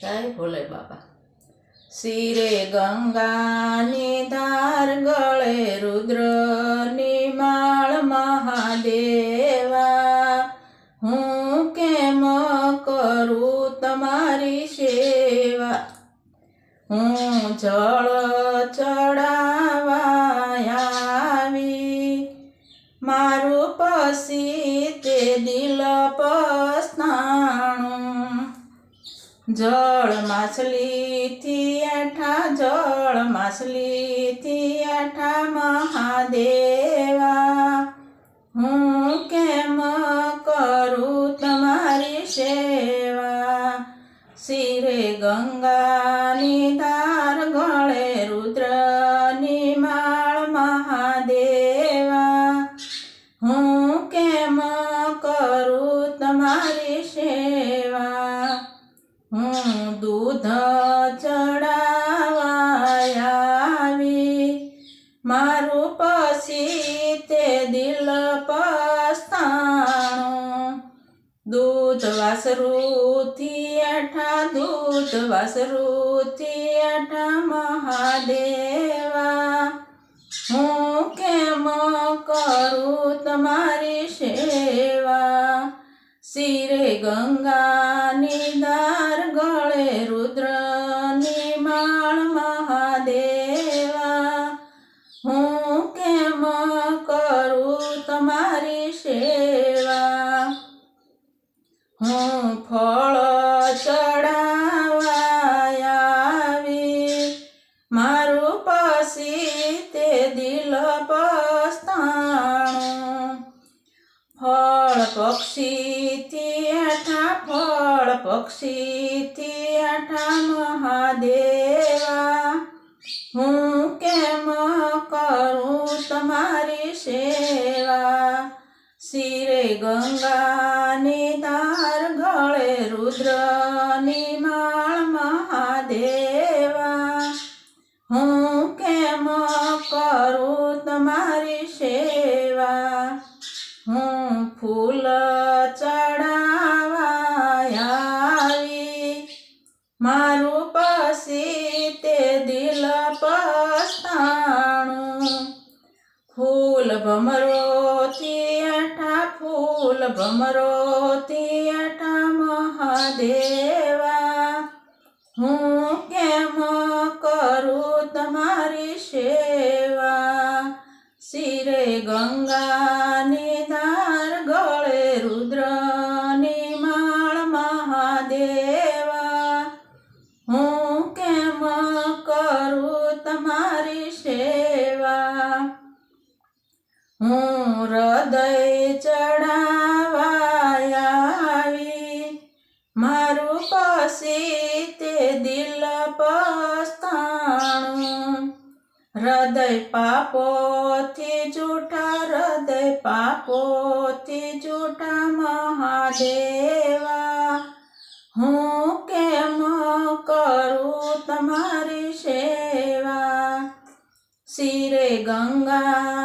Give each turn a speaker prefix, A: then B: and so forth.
A: જય ભોલે બાબા। શિરે ગંગાની ધાર ગળે રુદ્રની માળ મહાદેવા, હું કેમ કરું તમારી સેવા। હું જળ ચડાવા આવી, મારું પછી તે દિલ પસ્તાણું। જળ માછલીથી આઠા, જળ માછલીથી આઠા મહાદેવા, હું કેમ કરું તમારી સેવા। શિરે ગંગાની ધાર ગળે રુદ્રની માળ મહાદેવા, હું કેમ કરું તમારી સેવા। હું દૂધ ચડાવા આવી, મારું પછી તે દિલ પસ્તાણું। દૂધ વાસરુથી આઠા, દૂધ વાસરુથી આઠા મહાદેવા, હું કેમ કરું તમારી સેવા। શિરે ગંગાની ધાર ગળે રુદ્રની માળ મહાદેવા, હું કેમ કરું તમારી સેવા। હું ફળ ચડાવા આવી, મારું પછી તે દિલ પસ્તાણું। ફળ પક્ષીથી આઠા, ફળ પક્ષીથી આઠા મહાદેવા, હું કેમ કરું તમારી સેવા। શિરે ગંગાની ધાર ગળે રુદ્રની માળ મહાદેવા, હું કેમ કરું તમારી સેવા। હું ફૂલ ચડાવા આવી, મારું પછી તે દિલ પસ્તાણું। ફૂલ ભમરોથી આઠા, ફૂલ ભમરોથી આઠા મહાદેવા, હું કેમ કરું તમારી સેવા। શિરે ગંગાની ધાર ગળે રુદ્રની માળ મહાદેવા, હું કેમ કરું તમારી સેવા। હું હૃદય ચડાવા આવી, મારું પછી તે દિલ પસ્તાણું। હૃદય પાપોથી જૂઠા, હૃદય પાપોથી જૂઠા મહાદેવા, હું કેમ કરું તમારી સેવા। શિરે ગંગા